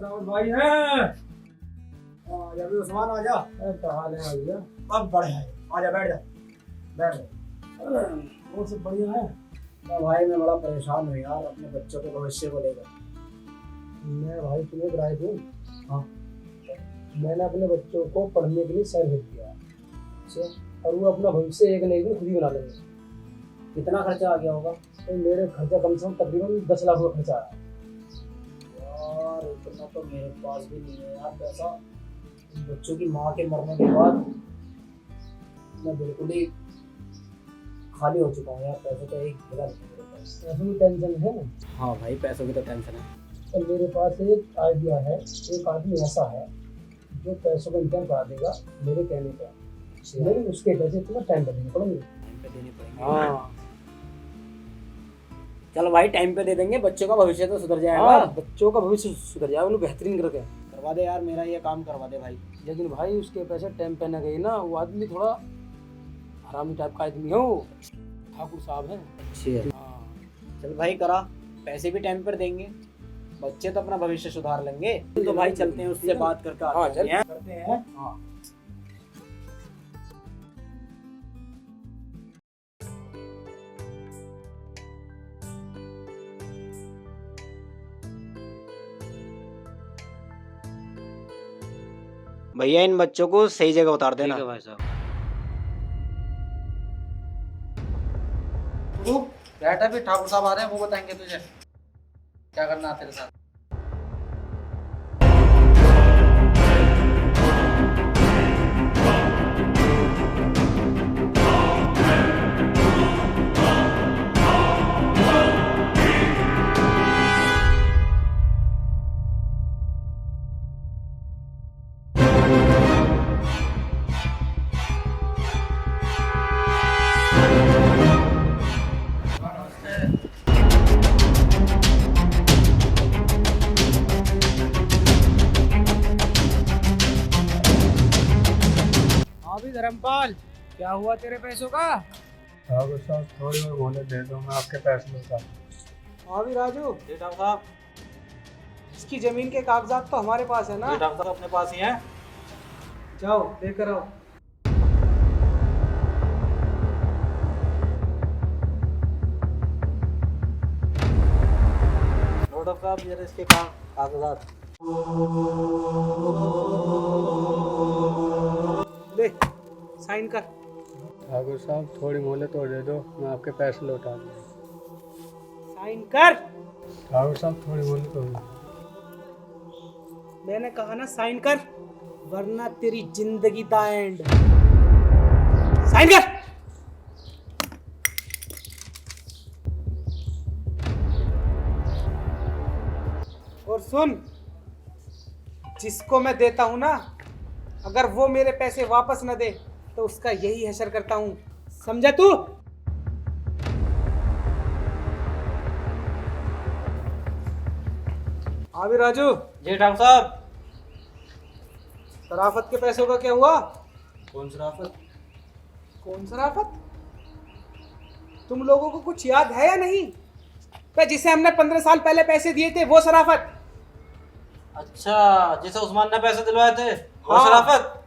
रावत भाई हैं। जब उस्मान आजा। क्या हाल है भैया? अब बढ़िया है, आजा बैठ जा। बैठ जा। वो सब बढ़िया है। तो भाई मैं बड़ा परेशान हूँ यार अपने बच्चों के भविष्य को लेकर। मैं भाई तुम्हें एक राय दूं? हाँ। मैंने अपने बच्चों को पढ़ने के लिए शहर भेज दिया है। अच्छा, और वो अपना भविष्य एक नहीं दिन खुद ही बना लेंगे। कितना खर्चा आ गया होगा? तो मेरे खर्चा कम से कम तकरीबन 10 लाख रुपये खर्चा आया। यार इतना तो मेरे पास भी नहीं है यार पैसा। बच्चों की माँ के मरने के बाद मैं बिल्कुल ही खाली हो चुका हूँ यार। पैसे तो एक जगह नहीं है मेरे पास। पैसों की टेंशन है। हाँ भाई पैसों की तो टेंशन है। तो मेरे पास एक आइडिया है। एक आदमी ऐसा है जो पैसों का इंतजाम करा देगा मेरे कहने पर, लेकिन उसके पैसे तुम्हें टाइम पर देने पड़ेंगे। टाइम पे देने पड़ेंगे। हाँ, चलो भाई टाइम पे दे देंगे, बच्चों का भविष्य तो सुधर जाएगा। हाँ, बच्चों का भविष्य सुधर जाएगा, उन्हें बेहतरीन करके। करवा दे यार, मेरा ये काम करवा दे भाई। लेकिन भाई उसके पैसे टाइम पे न गए ना, वो आदमी थोड़ा हरामी टाइप का आदमी है। वो ठाकुर साहब है। अच्छी है। हाँ, चल भाई करा, पैसे भी टाइम पर देंगे, बच्चे तो अपना भविष्य सुधार लेंगे। तो भाई चलते हैं उससे बात करके हाँ, आते हैं। करते हैं। हाँ। भैया इन बच्चों को सही जगह उतार देना। ठीक है भाई साहब। तू बैठा भी, ठाकुर साहब आ रहे हैं, वो बताएंगे तुझे क्या करना है तेरे साथ। हाँ भी धर्मपाल, क्या हुआ तेरे पैसों का? ठाकुर साहब थोड़ी और मोहलत दे दो, मैं आपके पैसे लौटा। हाँ भी राजू, जी डॉक्टर साहब। इसकी जमीन के कागजात तो हमारे पास है ना? जी डॉक्टर साहब अपने पास ही हैं। जाओ लेकर आओ। डॉक्टर साहब ये रहे इसके कागजात। ले साइन कर। ठाकुर साहब थोड़ी मोहलत और दे दो, मैं आपके पैसे लौटा दूंगा। साइन कर। ठाकुर साहब थोड़ी मोहलत और दे दो। मैंने कहा ना साइन कर, वरना तेरी जिंदगी दा एंड। साइन कर। और सुन, जिसको मैं देता हूं ना, अगर वो मेरे पैसे वापस न दे तो उसका यही हशर करता हूं, समझा तू? हाँ भी राजू, जी डॉक्टर साहब। शराफत के पैसों का क्या हुआ? कौन शराफत? कौन शराफत? तुम लोगों को कुछ याद है या नहीं? पे जिसे हमने 15 साल पहले पैसे दिए थे, वो शराफत। अच्छा, जिसे उस्मान ने पैसे दिलवाए थे वो हाँ। शराफत?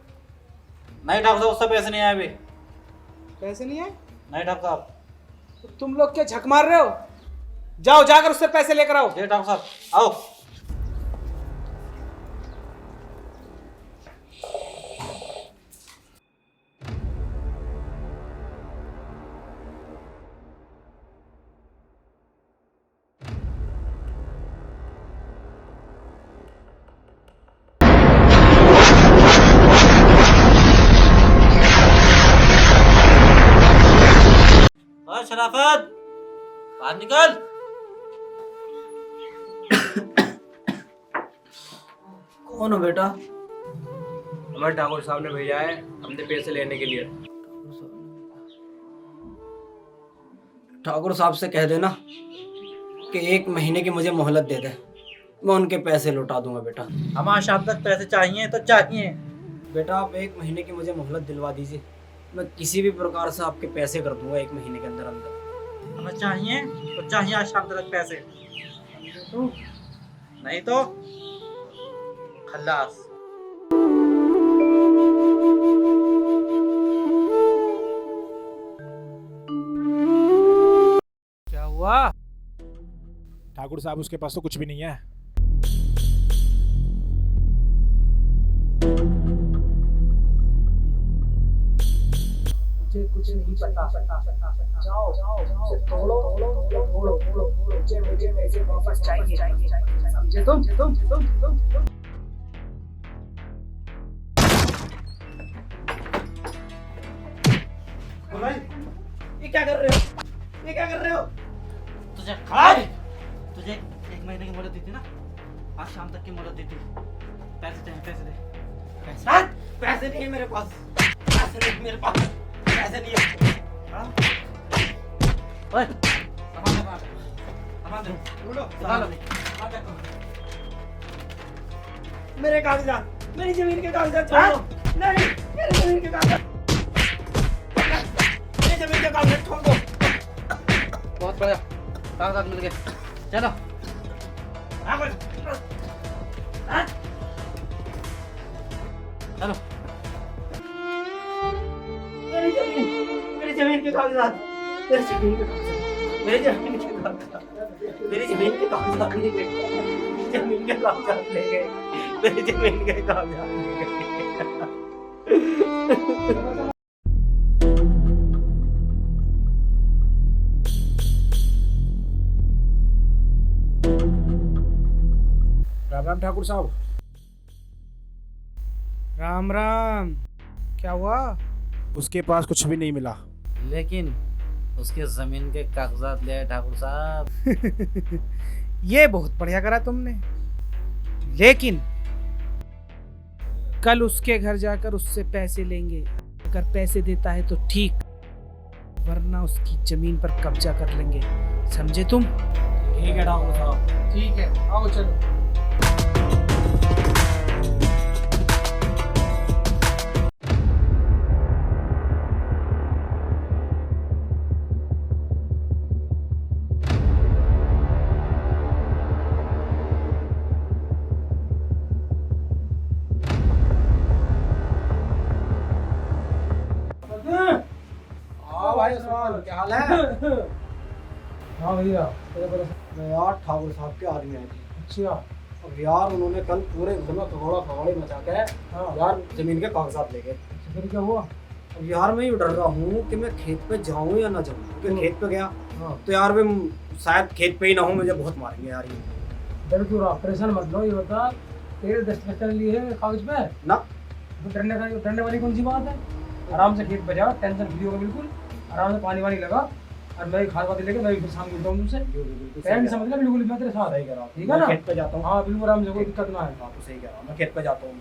नहीं डॉक्टर साहब, उससे पैसे नहीं आए अभी। पैसे नहीं है नहीं डॉक्टर साहब। तो तुम लोग क्या झक मार रहे हो? जाओ जाकर उससे पैसे लेकर आओ। जी डॉक्टर साहब आओ। शराफत बाहर निकल। कौन हो बेटा? हमारे ठाकुर साहब ने भेजा है हमने पैसे लेने के लिए। ठाकुर साहब से कह देना कि 1 महीने की मुझे मोहलत दे दे, मैं उनके पैसे लौटा दूंगा बेटा। हमारे शाम तक पैसे चाहिए तो चाहिए। बेटा आप 1 महीने की मुझे मोहलत दिलवा दीजिए, मैं किसी भी प्रकार से आपके पैसे कर दूंगा 1 महीने के अंदर अंदर। हमें चाहिए तो चाहिए आज शाम तक पैसे, नहीं तो खल्लास। क्या हुआ? ठाकुर साहब उसके पास तो कुछ भी नहीं है। मुझे कुछ नहीं पता। जाओ उसे तोड़ो, मुझे पैसे वापस चाहिए। समझे तुम? ये क्या कर रहे हो? तुझे तुझे 1 महीने की मोहलत दी थी ना, आज शाम तक की मोहलत दी थी। पैसे दे। पैसे नहीं है मेरे पास। पैसे नहीं है। हाँ? ओए, सामान दे। सामान दे। मेरे कागजात, मेरी जमीन के कागजात छोड़ दो। नहीं, मेरी जमीन के कागजात छोड़ दो। बहुत बढ़िया, कागजात मिल गए। चलो। चलो। मेरी जमीन के कागजात, मेरी जमीन के कागजात ले गए। मेरी जमीन के कागजात ले गए। राम राम ठाकुर साहब। राम राम। क्या हुआ? उसके पास कुछ भी नहीं मिला। लेकिन उसके जमीन के कागजात ले आए ठाकुर साहब। ये बहुत बढ़िया करा तुमने, लेकिन कल उसके घर जाकर उससे पैसे लेंगे। अगर पैसे देता है तो ठीक, वरना उसकी जमीन पर कब्जा कर लेंगे। समझे तुम? ठीक है ठाकुर साहब। ठीक है, आओ चलो। भाई उस्मान, क्या हाल है? हाँ भैया। मैं यार ठाकुर साहब के आदमी आए थे। अच्छा। अब यार उन्होंने कल पूरे घर में खगोड़ी मचा के यार जमीन के कागजात ले गए। फिर क्या हुआ? अब यार मैं ये डर रहा हूँ कि मैं खेत पे जाऊँ या ना जाऊँ, क्योंकि खेत पे गया हाँ। तो यार मैं शायद खेत पे ही ना हूँ, मुझे बहुत मारेंगे यार ये। डर क्यों रहा? परेशान मत लो। ये बता, तेरे दस्तखत लिए है कागज पे ना तो डरने वाली कौन सी बात है? आराम से खेत पे जा, टेंशन फ्री होगा बिल्कुल। आराम से पानी वानी लगा, और मैं खाद वादी लेके मैं भी फिर शाम मिलता हूँ तुमसे। टेंशन समझ ले, बिल्कुल मैं तेरे साथ। सही कह रहा हूँ। ठीक है ना? खेत पे जाता हूँ। हाँ बिल्कुल आराम से, कोई दिक्कत ना है। हाँ तो सही कह रहा हूँ, मैं खेत पे जाता हूँ।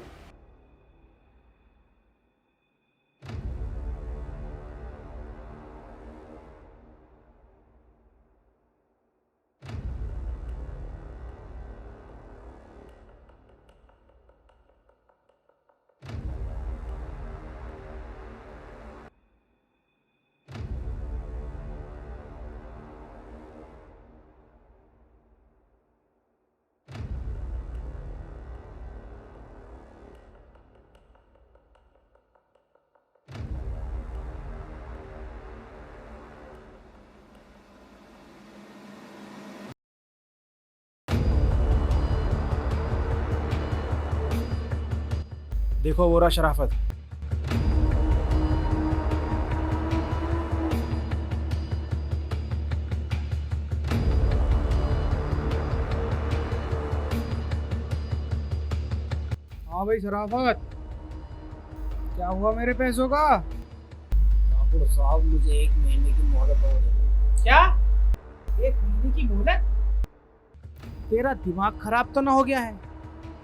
देखो वो रहा शराफत। हाँ भाई शराफत, क्या हुआ मेरे पैसों का? ठाकुर साहब मुझे 1 महीने की मोहलत और दे दो। क्या? 1 महीने की मोहलत? तेरा दिमाग खराब तो ना हो गया है?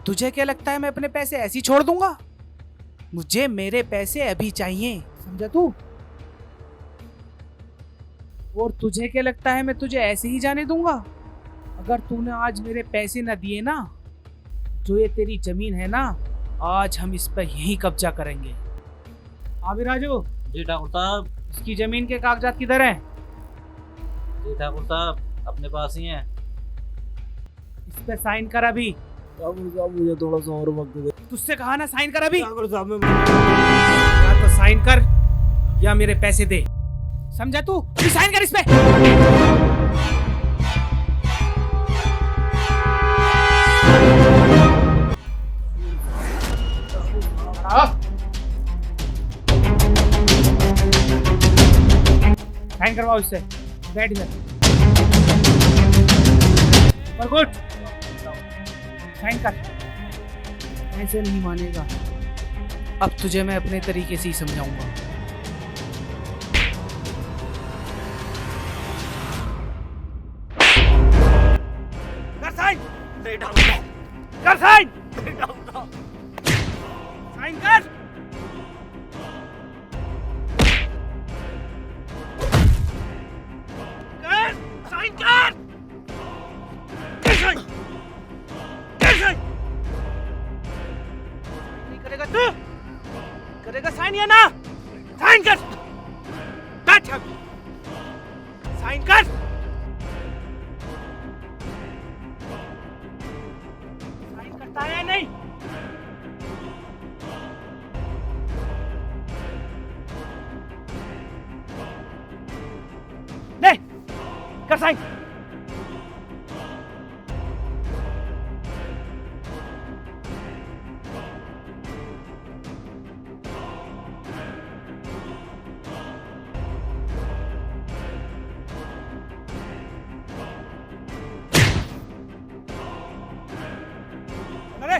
तुझे क्या लगता है मैं अपने पैसे ऐसे ही छोड़ दूंगा? मुझे मेरे पैसे अभी चाहिए, समझा तू? और तुझे क्या लगता है मैं तुझे ऐसे ही जाने दूंगा? अगर तूने आज मेरे पैसे ना दिए ना, जो ये तेरी जमीन है ना, आज हम इस पर यही कब्जा करेंगे। अभी राजू, जी ठाकुर साहब। इसकी जमीन के कागजात किधर हैं? जी ठाकुर साहब, अपने पास ही हैं। इस पे साइन कर अभी, ठाकुर साहब मुझे थोड़ा सा और वक्त दे। तुझसे कहा ना साइन कर अभी। ठाकुर साहब मैं या तो साइन कर या मेरे पैसे दे, समझा तू? अभी साइन कर इस पे। साइन करवाओ इससे। बैठ इधर। ऊपर गुट। साइन कर। ऐसे नहीं मानेगा। अब तुझे मैं अपने तरीके से ही समझाऊंगा। कर साइन। नहीं डालूंगा। कर साइन। नहीं डालूंगा। साइन कर। कर साइन कर। कर साइन। कर साइन। नहीं करेगा तू? करेगा साइन या ना? साइन कर। बैठ अब। साइन कर। साइन करता है या नहीं? ले कर साइन। अरे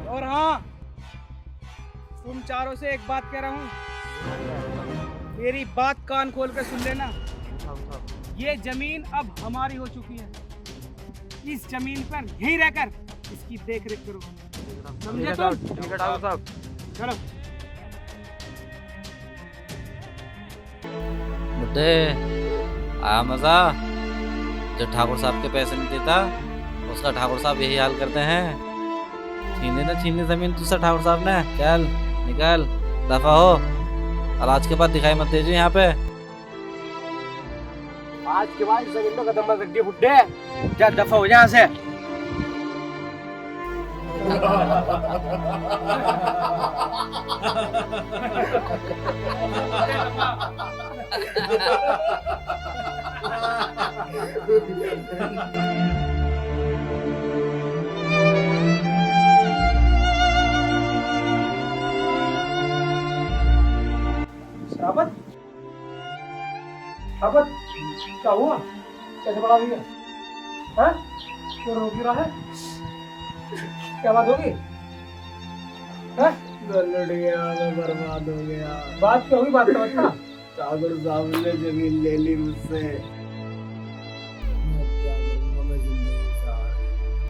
और हाँ, तुम चारों से एक बात कह रहा हूँ, मेरी बात कान खोल कर सुन लेना। ये जमीन अब हमारी हो चुकी है। इस जमीन पर यहीं रहकर इसकी देख रेख करो, समझे तुम? ठीक है ठाकुर साहब। चलो। बुड्ढे आया मजा। जो ठाकुर साहब के पैसे नहीं देता उसका ठाकुर साहब यही हाल करते हैं। छीन ली जमीन तुझसे ठाकुर साहब ने। चल निकल, दफा हो, और आज के बाद दिखाई मत दीजिए यहाँ पे। आज के बाद जमीन में कदम मत रखिए बुड्ढे। क्या दफा हो यहाँ से। शराबत शराबत क्या हुआ? कैसे बड़ा भैया? हाँ क्यों रोक रहा है? क्या बात होगी? हाँ लड़ गया, मैं बर्बाद हो गया। बात क्या होगी? बात तो बता। ठाकुर साहब ने जमीन ले ली मुझसे। मैं क्या करूंगा, मैं जिंदगी से हार गया।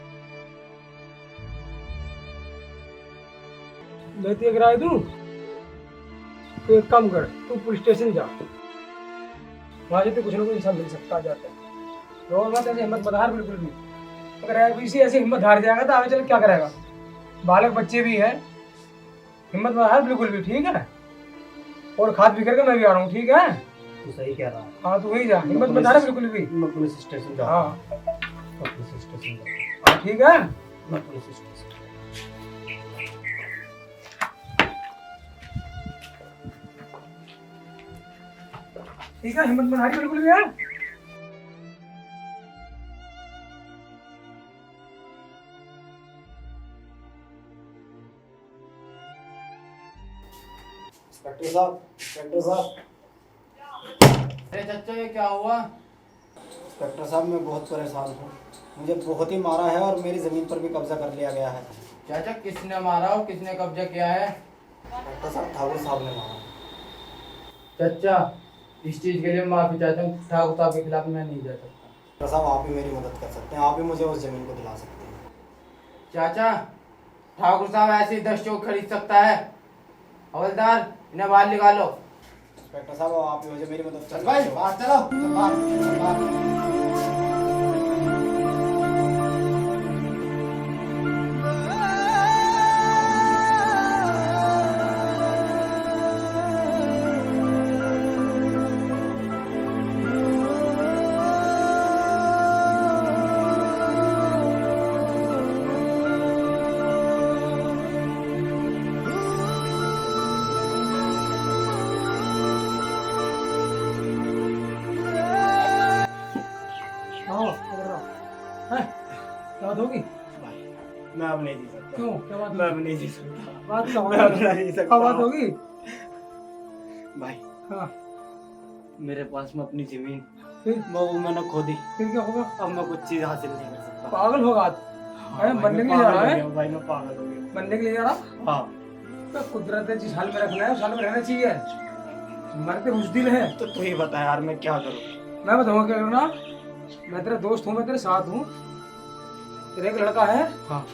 मैं तो एक राय दूं, तो एक काम कर, तू पुलिस स्टेशन जा, वहां से तो कुछ ना कुछ इंसान मिल सकता जाता है। रोज मत ऐसे हिम्मत मत हार बिल्कुल भी। अगर इसी ऐसी हिम्मत हार जाएगा तो आगे चल क्या करेगा? बालक बच्चे भी है, हिम्मत मत हार बिल्कुल भी, ठीक है? और खाद भी करके मैं भी आ रहा हूँ, ठीक है? तू सही कह रहा है। हाँ तू वही जा, हिम्मत मत हार बिल्कुल भी। मैं पुलिस स्टेशन जा। हाँ मैं पुलिस स्टेशन जा। हाँ ठीक है। मैं पुलिस स्टेशन। ठीक है, हिम्मत मत हारी बिल्कुल भी है। इंस्पेक्टर साहब, इंस्पेक्टर साहब। अरे चाचा ये क्या हुआ? इंस्पेक्टर साहब मैं बहुत परेशान हूँ। मुझे बहुत ही मारा है और मेरी ज़मीन पर भी कब्जा कर लिया गया है। चाचा किसने मारा और किसने कब्जा किया है? इंस्पेक्टर साहब ठाकुर साहब ने मारा। चाचा इस चीज़ के लिए माफ़ी चाहता हूँ, ठाकुर साहब के खिलाफ मैं नहीं जा सकता। इंस्पेक्टर साहब आप ही मेरी मदद कर सकते हैं, आप ही मुझे उस ज़मीन को दिला सकते हैं। चाचा ठाकुर साहब ऐसे ही 10 चौक खरीद सकता है? हवलदार इन्हें बाहर निकालो। इंस्पेक्टर साहब आप ही मुझे मेरी मदद कर भाई बाहर चलो। चल बाहर। हाँ क्या कर रहा है? क्या बात होगी? मैं अब नहीं जी सकता। क्यों क्या बात मैं होगी? अब नहीं जी सकता। बात क्या मैं अब होगी? नहीं सकता। क्या बात होगी? भाई हाँ मेरे पास में अपनी जमीन फिर वो मैंने खो दी। फिर क्या होगा? अब मैं कुछ चीज हासिल नहीं कर सकता। पागल होगा आज। हाँ, भाई, बनने मैं के लिए जा पागल रहा हो है? गया, भाई मैं पागल हो गया। बनने के लिए जा रहा? हाँ तो कुदरत ने जिस हाल में रखना है उस हाल में रहना चाहिए। मरते बुज़दिल है। तो तू ही बता यार मैं क्या करूँ। मैं बताऊंगा क्या करना। मैं तेरा दोस्त हूँ, मैं तेरे साथ हूँ। तेरा एक लड़का है, हाँ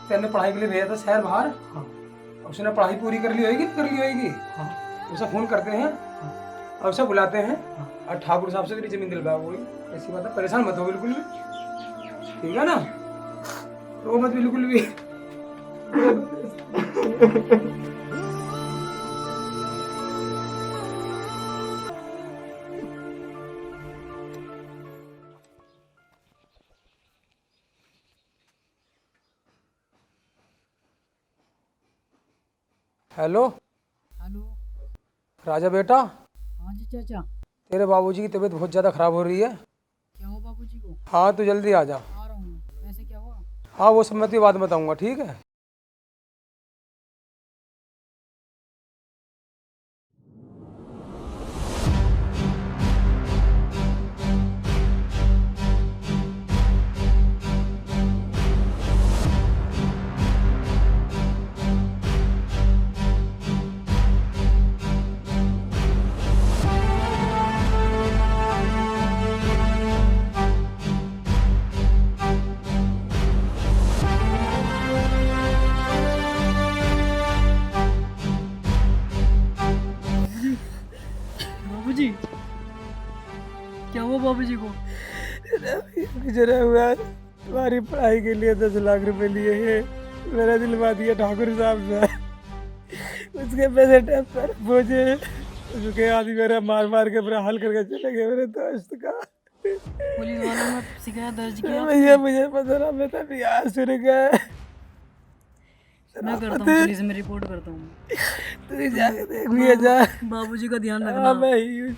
तेने पढ़ाई के लिए भेजा था शहर बाहर। हाँ उसने पढ़ाई पूरी कर ली होगी, कर ली होगी। हाँ उसे फोन करते हैं और उसे बुलाते हैं हाँ। और ठाकुर साहब से तेरी जमीन दिलवा वही। ऐसी बात है, परेशान मत हो बिल्कुल भी, ठीक है ना? रो मत बिल्कुल भी। Hello hello. राजा बेटा, हाँ जी चाचा। तेरे बाबूजी की तबीयत बहुत ज़्यादा खराब हो रही है। क्या हुआ बाबूजी को? हाँ तो जल्दी आ जा। आ रहा हूँ। वैसे क्या हुआ? हाँ वो सब मैं तुझे बाद में बताऊंगा, ठीक है? बाबूजी क्या हुआ बाबूजी को? गुजरा हुआ है। तुम्हारी पढ़ाई के लिए 10 लाख रुपए लिए हैं। मेरा दिलवा दिया ठाकुर साहब से। उसके पैसे टाइम पर पहुंचे, उसके आदमी मेरा मार मार के पूरा हल करके चले गए मेरे दोस्त का। पुलिस वालों में शिकायत दर्ज किया? भैया मुझे पता ना, मैं तभी आज सुन गया। मैं करता हूँ, पुलिस में रिपोर्ट करता हूँ। तू जाके देख भैया जा। बाबूजी का ध्यान हाँ रखना। मैं ही हूँ।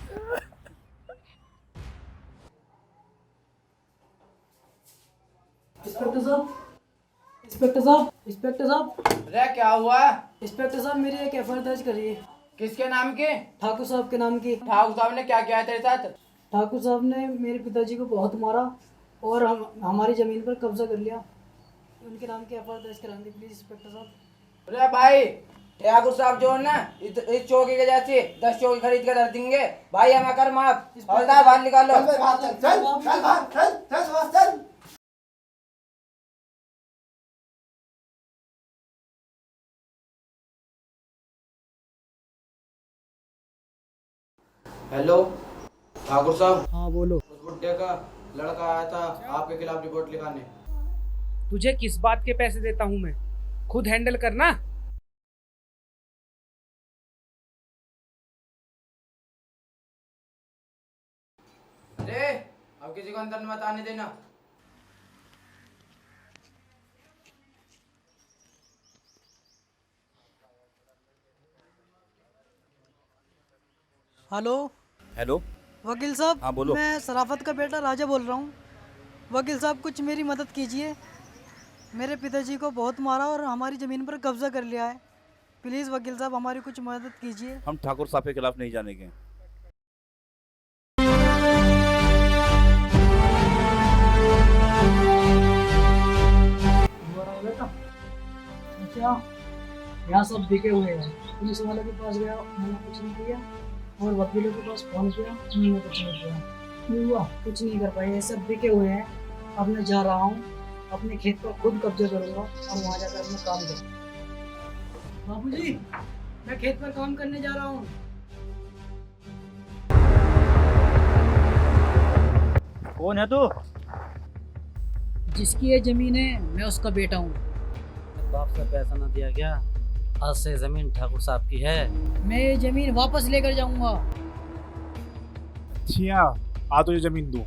इंस्पेक्टर साहब, इंस्पेक्टर साहब, इंस्पेक्टर साहब, अरे क्या हुआ? इंस्पेक्टर साहब मेरी एक एफआईआर दर्ज करिए। किसके नाम की? ठाकुर साहब के नाम की। ठाकुर साहब ने क्या किया है तेरे साथ? ठाकुर साहब ने मेरे पिताजी को बहुत मारा और हमारी ज़मीन पर कब्जा कर लिया। उनके नाम की एफआईआर दर्ज कराएंगे प्लीज़ इंस्पेक्टर साहब। अरे भाई ठाकुर साहब जो है ना इस चौकी के जैसे 10 चौकी खरीद के धर देंगे। भाई हमें कर माफ। हवलदार बाहर निकालो। हेलो ठाकुर साहब। हाँ बोलो। उस बुड्ढे का लड़का आया था आपके खिलाफ रिपोर्ट लिखाने। तुझे किस बात के पैसे देता हूँ मैं? खुद हैंडल करना। अरे अब किसी को अंदर मत आने देना। Hello hello. वकील साहब। हाँ, बोलो। मैं सराफत का बेटा राजा बोल रहा हूँ। वकील साहब कुछ मेरी मदद कीजिए। मेरे पिताजी को बहुत मारा और हमारी ज़मीन पर कब्जा कर लिया है। प्लीज़ वकील साहब हमारी कुछ मदद कीजिए। हम ठाकुर साहब के खिलाफ नहीं जानेंगे। बेटा अच्छा, यहाँ सब बिके हुए हैं। पुलिस वाले के पास गया, उन्होंने कुछ नहीं किया, और वकीलों के पास फोन किया, उन्होंने कुछ नहीं किया। नहीं हुआ, कुछ नहीं कर पाए। ये सब बिके हुए हैं। अब मैं जा रहा हूँ, अपने खेत पर खुद कब्जा करूँगा और वहाँ जाकर अपना काम करूँगा। बाबूजी मैं खेत पर काम करने जा रहा हूँ। कौन है तू? जिसकी ये जमीन है मैं उसका बेटा हूँ। बाप से पैसा ना दिया गया, आज से जमीन ठाकुर साहब की है। मैं ये जमीन वापस लेकर जाऊँगा। छिया आ तुझे जमीन दूं।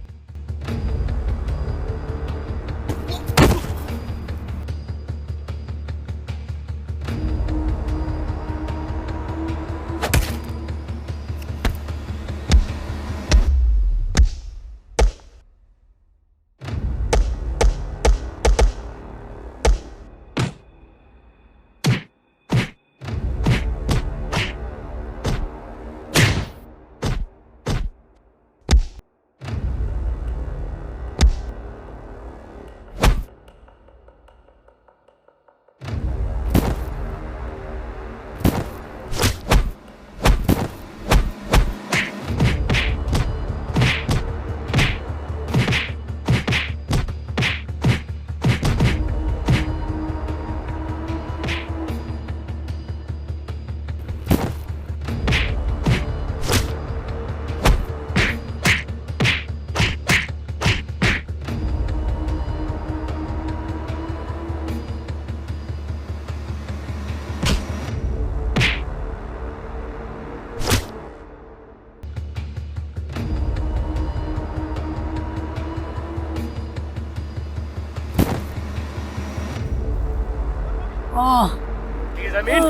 ये जमीन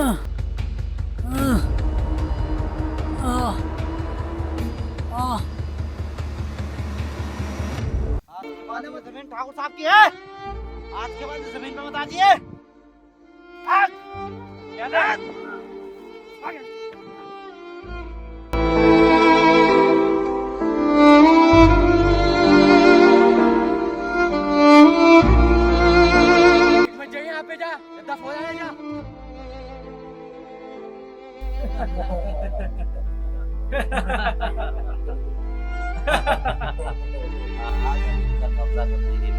जमीन ठाकुर साहब की है। आज के बाद जमीन पे मत आइए। यहाँ पे जा, दफ हो जाएगा। जमीन का कब्जा करने के लिए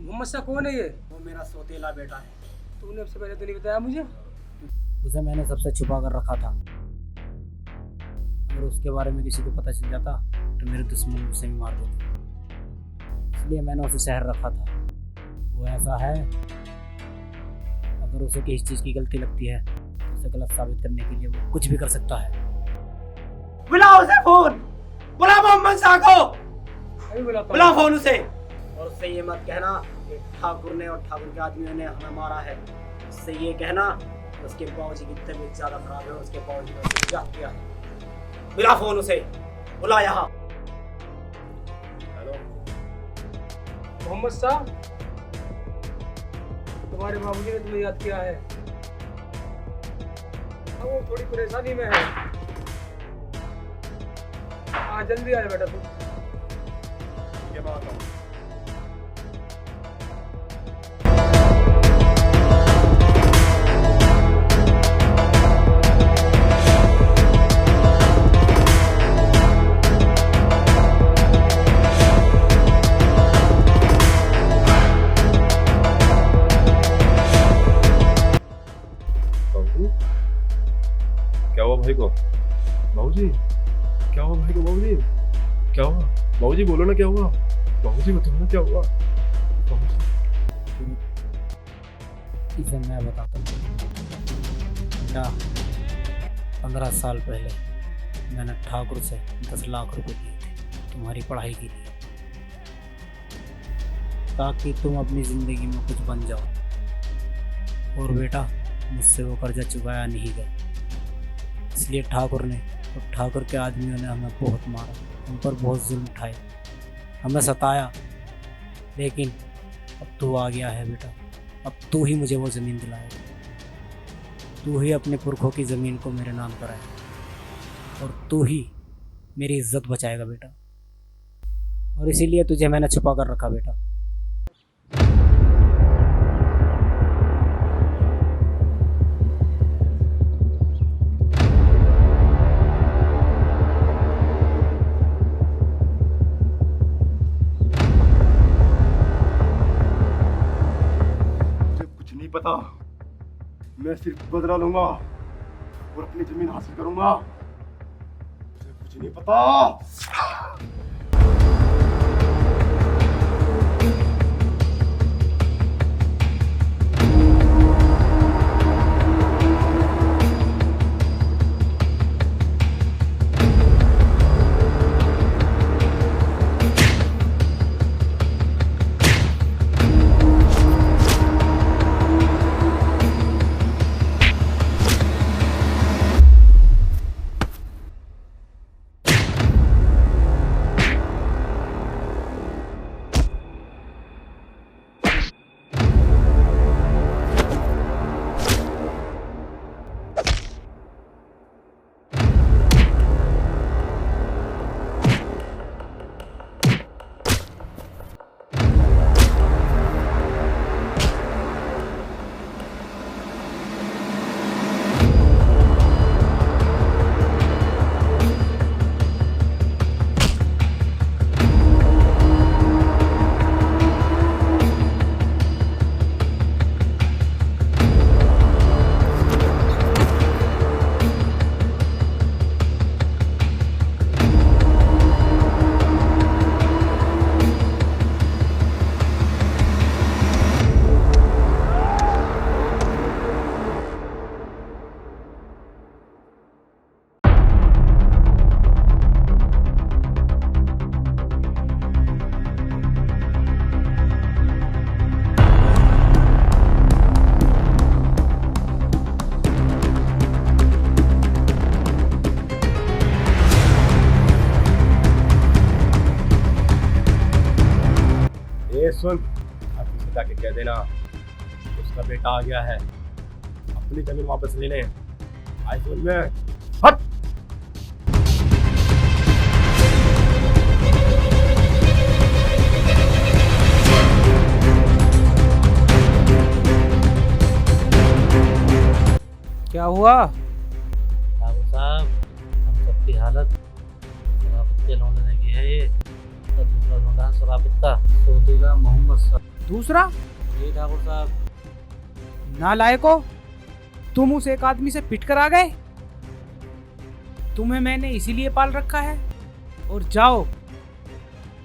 मोहम्मद शाह कौन है ये? वो मेरा सौतेला बेटा है। तूने सबसे पहले तो नहीं बताया मुझे। उसे मैंने सबसे छुपा कर रखा था। अगर उसके बारे में किसी को पता चल जाता तो मेरे दुश्मन उसे भी मार देते, इसलिए मैंने उसे शहर रखा था। वो ऐसा है, अगर उसे किसी चीज़ की गलती लगती है तो उसे गलत साबित करने के लिए वो कुछ भी कर सकता है। बुलाओ उसे फोन, बुला मोहम्मद शाह को, अभी बुलाता हूँ। बुला फोन उसे। और उससे ये मत कहना कि ठाकुर ने और ठाकुर के आदमियों ने हमें मारा है। उससे ये कहना कि उसके बाबूजी की तबीयत ज़्यादा खराब है, उसके बाबूजी ने उसे क्या किया है। बुला फोन उसे, बुला यहाँ। मोहम्मद शाह, तुम्हारे बाबूजी ने तुम्हें याद किया है। वो थोड़ी परेशानी में है। हाँ जल्दी आ बेटा तू। ये बात है। क्या हुआ भाई को? बाबूजी क्या हुआ भाई को? बाबूजी क्या हुआ? बाबूजी बोलो ना क्या हुआ? बाबूजी बताओ ना क्या हुआ? बाबूजी इसे मैं बताता हूँ। बेटा, 15 साल पहले मैंने ठाकुर से 10 लाख रुपए दिए थे तुम्हारी पढ़ाई के लिए, ताकि तुम अपनी ज़िंदगी में कुछ बन जाओ। और बेटा, मुझसे वो कर्जा चुकाया नहीं गया, इसलिए ठाकुर ने और ठाकुर के आदमियों ने हमें बहुत मारा, हम पर बहुत जुल्म उठाए, हमें सताया। लेकिन अब तू आ गया है बेटा, अब तू ही मुझे वो ज़मीन दिलाएगा। तू ही अपने पुरखों की ज़मीन को मेरे नाम कराएगा और तू ही मेरी इज्जत बचाएगा बेटा। और इसीलिए तुझे मैंने छुपा कर रखा बेटा। पता, मैं सिर्फ बदला लूंगा और अपनी जमीन हासिल करूंगा। मुझे कुछ नहीं पता। सुन, आप किसी जाके कह देना उसका बेटा आ गया है अपनी जमीन वापस लेने। आई समझ में? हट। क्या हुआ? ठाकुर साहब, हम सबकी हालत शराबत के लौंडे ने की है। ये तो दूसरा लौंडा है शराबत का, सऊदी का मोहम्मद साहब। दूसरा? जी ठाकुर साहब। नालायको, तुम उस एक आदमी से पिट कर आ गए? तुम्हें मैंने इसीलिए पाल रखा है? और जाओ,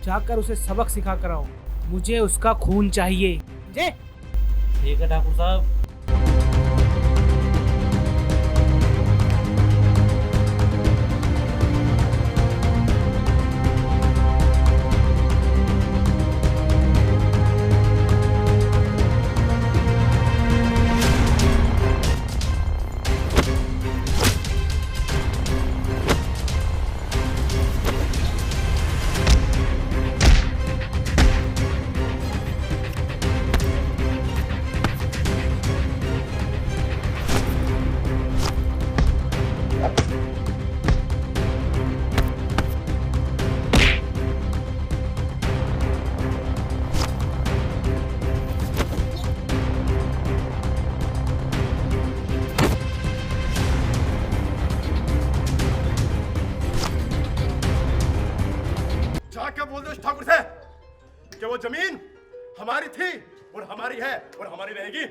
जाकर उसे सबक सिखा कर आओ। मुझे उसका खून चाहिए। जे? ठीक है ठाकुर साहब। जाके बोल दो उस ठाकुर से कि वो जमीन हमारी थी और हमारी है और हमारी रहेगी।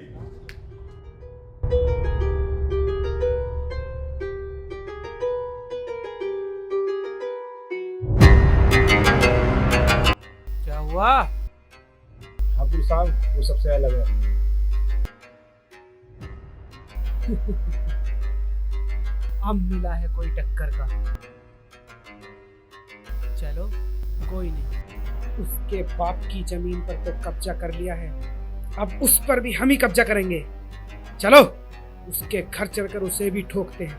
क्या हुआ? ठाकुर साहब वो सबसे अलग है। अब मिला है कोई टक्कर का। चलो कोई नहीं, उसके बाप की जमीन पर तो कब्जा कर लिया है, अब उस पर भी हम ही कब्जा करेंगे। चलो उसके घर चलकर उसे भी ठोकते हैं।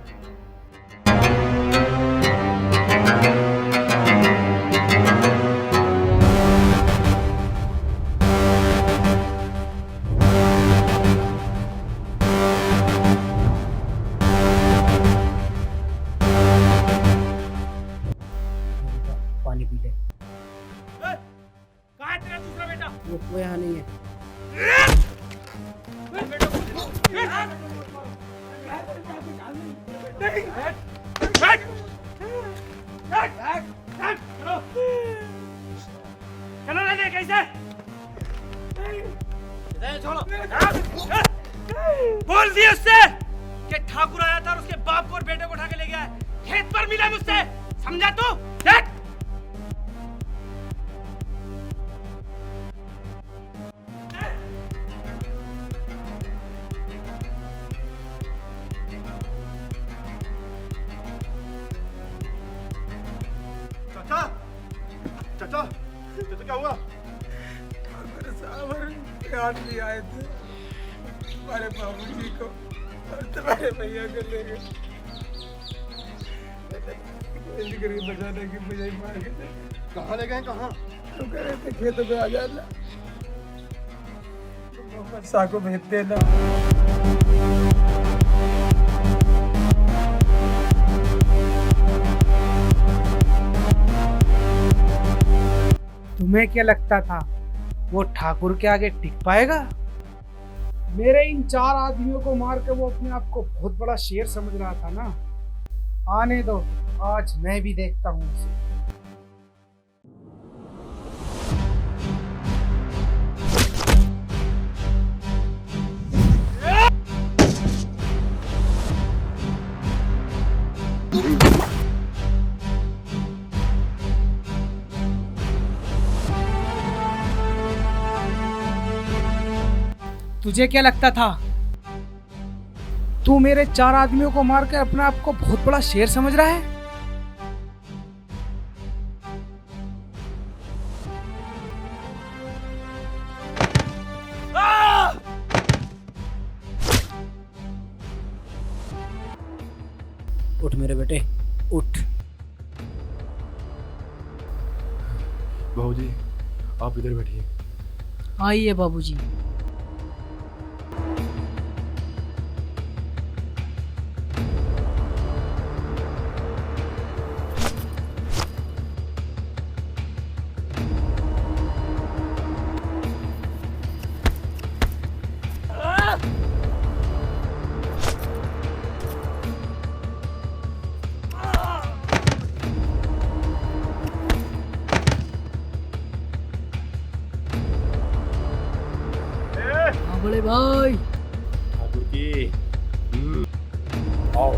पानी पी ले। कहाँ है तेरा दूसरा बेटा? वो यहाँ नहीं है। चलो ना दे कैसे? बोल दिया उससे कि ठाकुर आया था और उसके बाप को और बेटे को उठा के ले गया है। खेत पर मिला मुझसे, समझा तू? देख चाचा, चाचा, चाचा क्या हुआ? मेरे सावर याद भी आए थे हमारे बाबूजी को और तुम्हारे भैया को ले गए। कोशिश करी बचाने की बजाय मार के दे। कहाँ ले गए? कहाँ? तो कह रहे थे खेतों पे आ जाना, तो मोहम्मद शाह को भेज देना। तुम्हें क्या लगता था वो ठाकुर के आगे टिक पाएगा? मेरे इन 4 आदमियों को मार के वो अपने आप को बहुत बड़ा शेर समझ रहा था ना। आने दो, आज मैं भी देखता हूँ उसे। तुझे क्या लगता था तू मेरे 4 आदमियों को मारकर अपने आप को बहुत बड़ा शेर समझ रहा है? उठ मेरे बेटे, उठ। बाबूजी, आप इधर बैठिए। आइए बाबूजी। हाँ बड़े भाई। ठाकुर की आओ।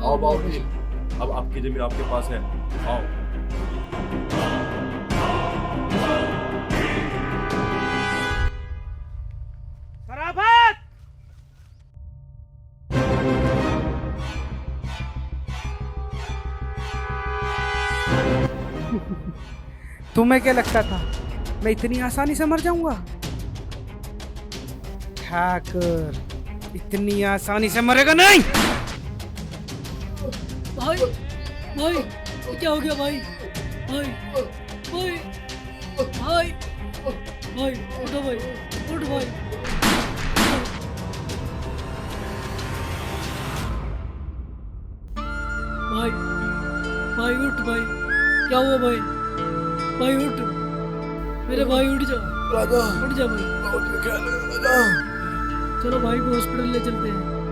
आओ बाबूजी, अब आपकी जमीन आपके पास है। आओ। शराफत! तुम्हें क्या लगता था मैं इतनी आसानी से मर जाऊंगा? ठाकुर इतनी आसानी से मरेगा नहीं। भाई भाई क्या हो गया भाई? भाई भाई भाई भाई उठो भाई, उठ भाई। भाई भाई उठ भाई, क्या हुआ भाई? भाई उठ, मेरे भाई उठ जा, उठ जा भाई। चलो भाई को हॉस्पिटल ले चलते हैं।